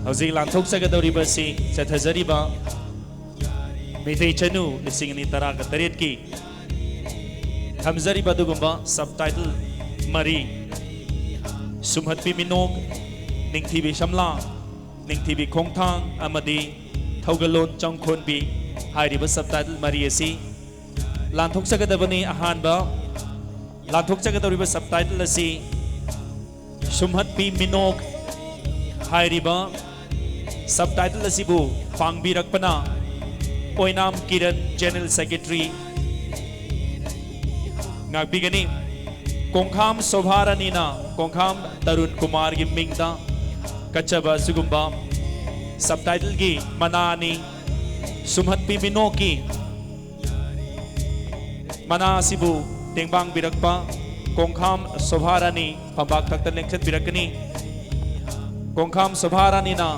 हौजिक लांथोकचगदौरिबसी चथजरिबा मेथै चनु लिसिंग अनि तराग तरेट की थमजरिबा दुगुंबा सबटाइटल मरी सुमहत्पी मिनोग निंगथीबी शमला निंगथीबी खोंगथांग अमदी थौगलोन चंगखोनबी हाइरिबा सबटाइटल मरी असी लांथोकचगदबनी अहानबा लांथोकचगदौरिबा सबटाइटल असी सुमहत्पी मिनोग हाइरिबा subtitle असिबु पांगबिरकपना ओइनाम Kiran general secretary नागबिगनी Konkham सोभारानीना Konkham तरुण कुमार की मिंगदा कच्चबा सुगुंबा सबटाइटल की मनानी सुमहत्पी मिनो की मना सिबु तेंबांग बिरकपा कोंखाम सोभारानी फंबाक तख्त लेंखत बिरकनी कोंखाम सोभारानीना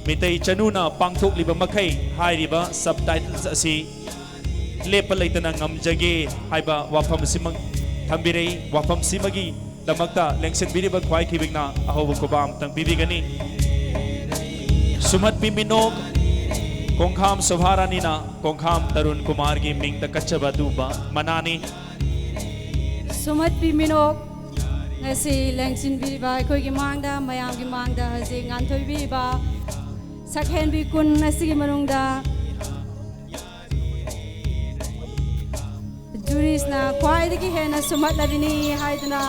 मितै चनुना पांगथोकलिबा मखै हाइरिबा सबटाइटल्स असी लेप लैतना ngamjage हाइबा वाफम सिमंग थंबिरै वाफम सिमगी दमक्ता लेंसन बिरिबा ख्वाइ खिबिगना अहोब कोबाम तंग बिबिगनी सुमहत्पी मिनोग कोंखाम सोभारानीना कोंखाम तरुण कुमार की मिंग द कच्चबा दुबा मनानी सुमहत्पी मिनोग ngasi lengsin biba khoi gi mangda mayam gi mangda haje nganthoi biba sakhen bi kun asigi manungda juris na kwai digi hena sumat labini haidna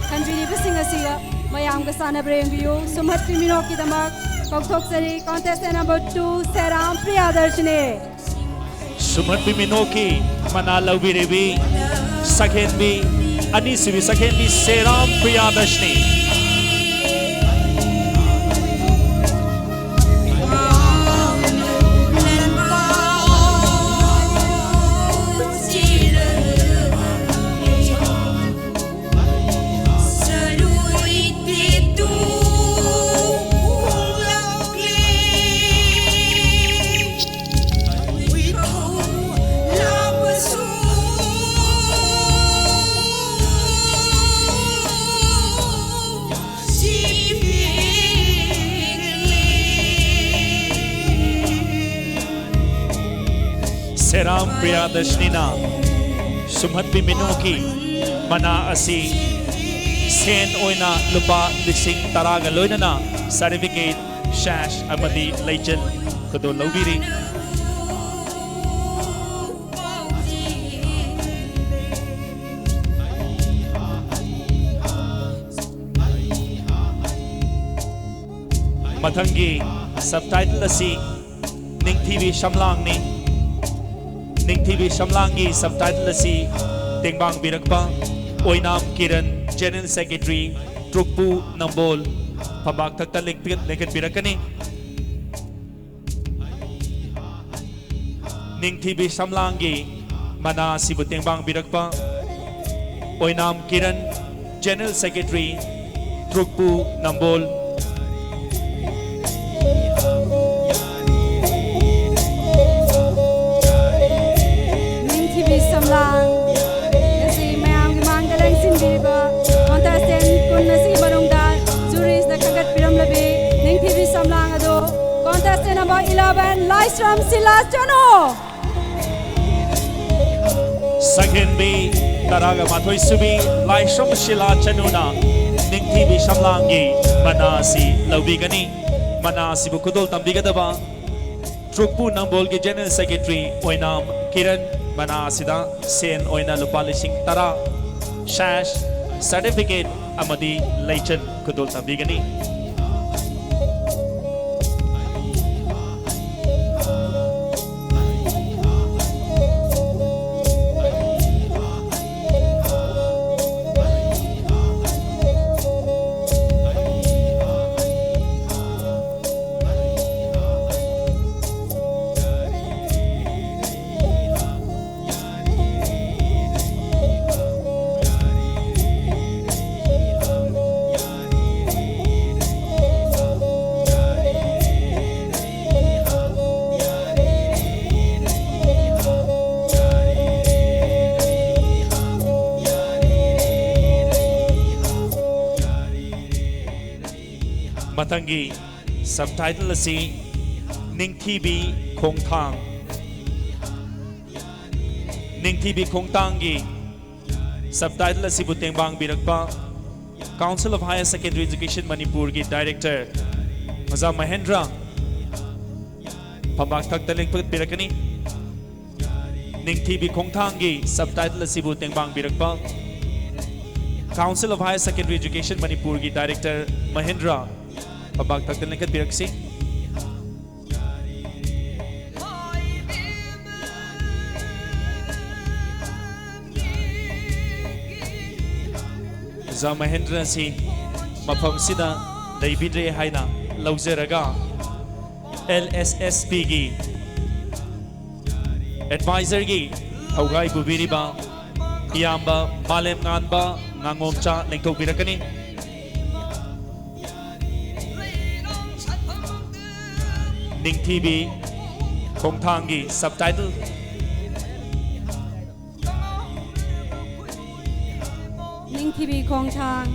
kanjini bising asiga mayam ga sana brem biyo sumat minok ki damak kokthok sari contestant number 2 Seram Priyadarshini सुमहत मिनो की मना लविरेबी sakhen bi ani sibi sakhen bi Seram Priyadarshini Seram Priyadarshini ना सुमहत्पी मिनो की मना असी सेन ओइना लुपा लिसिंग तरागा लोइना सर्टिफिकेट शैश अमदी लेजन कदो लौबिरी मथंगी सबटाइटल असी निंगथीबी शमलांगनी निंगथीबी शमलांगी सबटाइटल असी तेंबांग बिरकपा ओइनाम किरण जनरल सेक्रेटरी ट्रुकपू नंबोल फंबाक तख्ता लेखत बिरकनी निंगथीबी शमलांगी मना सिबु तेंबांग बिरकपा ओइनाम किरण जनरल सेक्रेटरी ट्रुकपू Nambol Contestant number 11, Laisram Silas Chano. Second B, Taraga Mathoi Subi, Laisram Silas Chanuna, Ningthibi Shamlangi, Manasi Laubigani, Manasi Bukudol Tambigadaba, Trukpu Nambol ki General Secretary, Oinam Kiran, Manasida, Sen Oina Lupalising Tara, Shash, Certificate Amadi Leichan Kudol Tambigani. Matangi subtitle asi Ningthibi Khongthang Ningthibi Khongthang gi subtitle asi Butengbang Birakpa Council of Higher Secondary Education Manipur gi Director Maza Mahendra Pambak Thaktaleng Put Birakani Ningthibi Khongthang gi subtitle asi Butengbang Birakpa Council of Higher Secondary Education Manipur ki Director Mahendra Pabag Thaktaleng kat biraksi Za Mahendra si mafam sida daibidre haina lauzeraga LSSP gi Advisor gi haugai bubiriba Iyamba Malem Nganba Ngangomcha Lengtok Birakani Ningthibi Khongthang gi subtitle Ningthibi Khongthang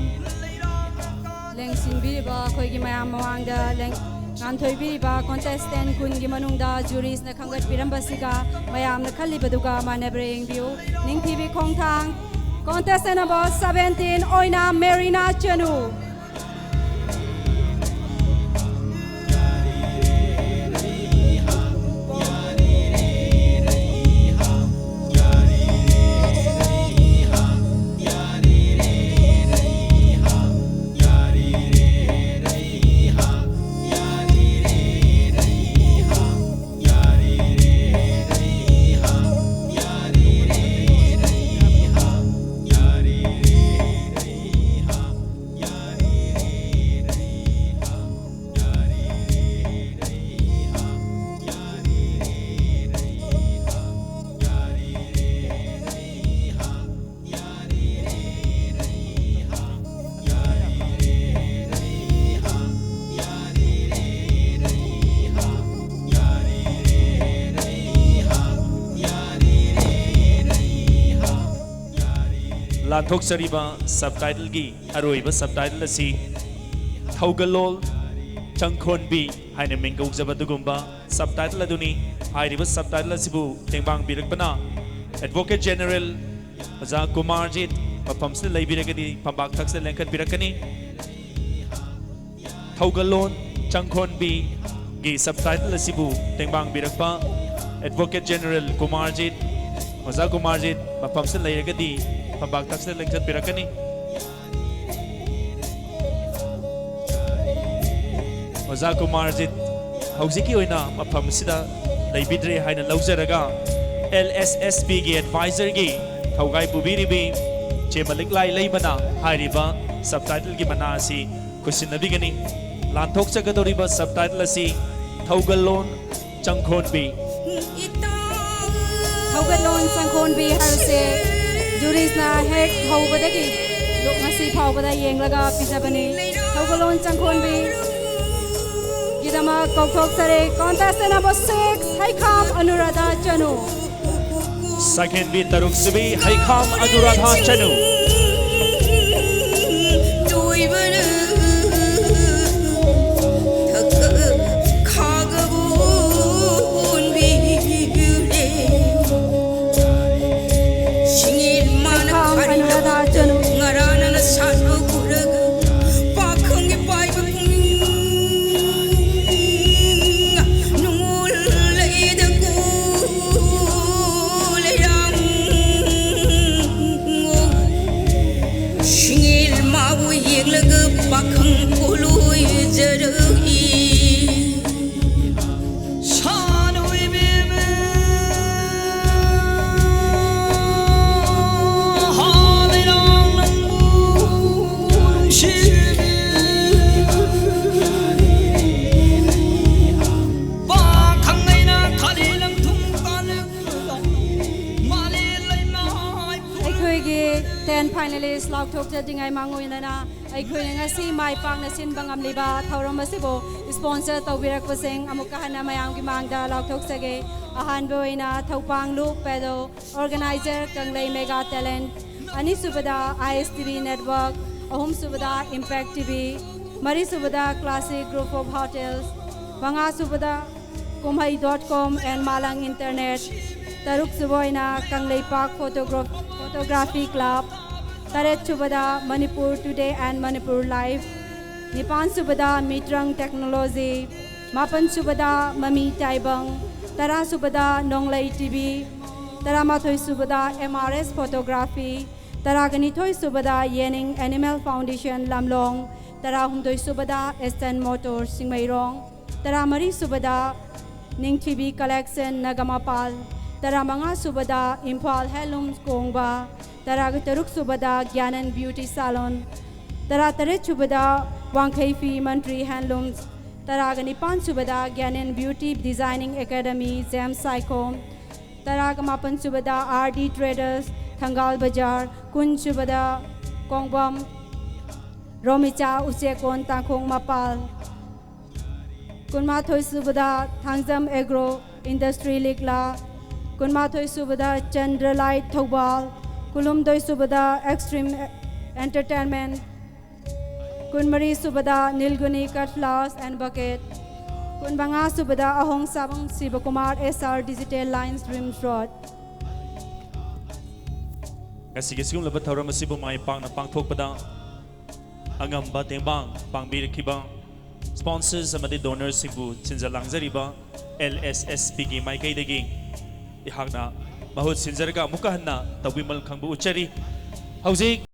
Lengsin biriba khoi gi mayam mawangda leng nganthoi biriba contestant kun gi manungda juries na khangat biramba siga mayam na khalli baduga manabre engbiu Ningthibi Khongthang contestant number 17 Oina Marina Chanu Lanthok Sariba subtitle gi Aroiba subtitle asi Thaugalol Changkhonbi haina mingau zabadugumba subtitle aduni hairiba subtitle asibu Tengbang Birakpana Advocate General Aza Kumarjit mafamse laibiragadi Pambak Thakse Lengkat Birakani Thaugalol Changkhonbi gi subtitle asibu Tengbang Birakpa Advocate General Kumarjit Aza Kumarjit mafamse lairagadi Pambak Thakse Lengkat Birakani Oza Kumarjit Hauziki oina mafam sida laibidre haina lauzeraga LSSP gi advisor gi thaugai bubiribi chemalik lai leibana hairiba subtitle gi mana asi kusinabigani lanthok chagadoriba subtitle asi Thaugalon Changkhonbi Thaugalon Changkhonbi harse juries na hek haubadagi lok ngasi phawbada yenglaga pijabani Thaugalon Changkhonbi gidama kokthok sare contestant number 6 Haikham Anuradha Chanu second beat Taruk Sibi Haikham Anuradha Chanu finalist Lauthok Jadingai Mangoinana Aikhoina ngasi mai pangna sin bangam liba thauram asibo sponsor tawbirak paseng amukahana mayam gi mangda Lauthok sage ahanbo ina Thaupang Loop Pedo organizer Kanglei Mega Talent ani subada ISTV network ahum subada Impact TV Mari Subada Classic Group of Hotels, Manga Subada Kumhai.com and Malang Internet, Taruk Suboyna Kanglei Park Photography Club, Taret Subada Manipur Today and Manipur Live, Nipan Subada Mitrang Technology, Mapan Subada Mami Taibang, Tara Subada Nonglai TV, Tara Mathoy Subada MRS Photography, Tara Ganithoy Subada Yening Animal Foundation Lamlong, Tara Humdoy Subada Eastern Motors Singmairong, Tara Mari Subada Ning TV Collection Nagamapal, Tara Manga Subada Impal Heirlooms Kongba, Tara Taruk Subada Gyanan Beauty Salon, Tara Taret Subada Wangkhaifi Mantri Handlooms, Tara Ganipan Subada Gyanan Beauty Designing Academy Zam Psycho, Tara Gamapan Subada RD Traders Thangal Bazaar, Kun Subada Kongbam Romicha Usekon Tangkong Mapal, Kunmathoy Subada Thangzam Agro Industry Likla, Kunmathoy Subada Chandralight Thobal, Kulumdoy Subada Extreme Entertainment, Kunmari Subada Nilguni Cut Flowers and Bucket, Kunbanga Subada Ahong Sabang Sivakumar SR Digital Lines Rim Road. Kasi sigum labat thauram asibu mai pang na pangthokpada angamba tengbang pangbirikhiba sponsors amadi donors singbu chinjalangzariba LSSP gi maikaidagi ihakna mahut sinjarga mukahanna tawimal khangbu uchari hauzik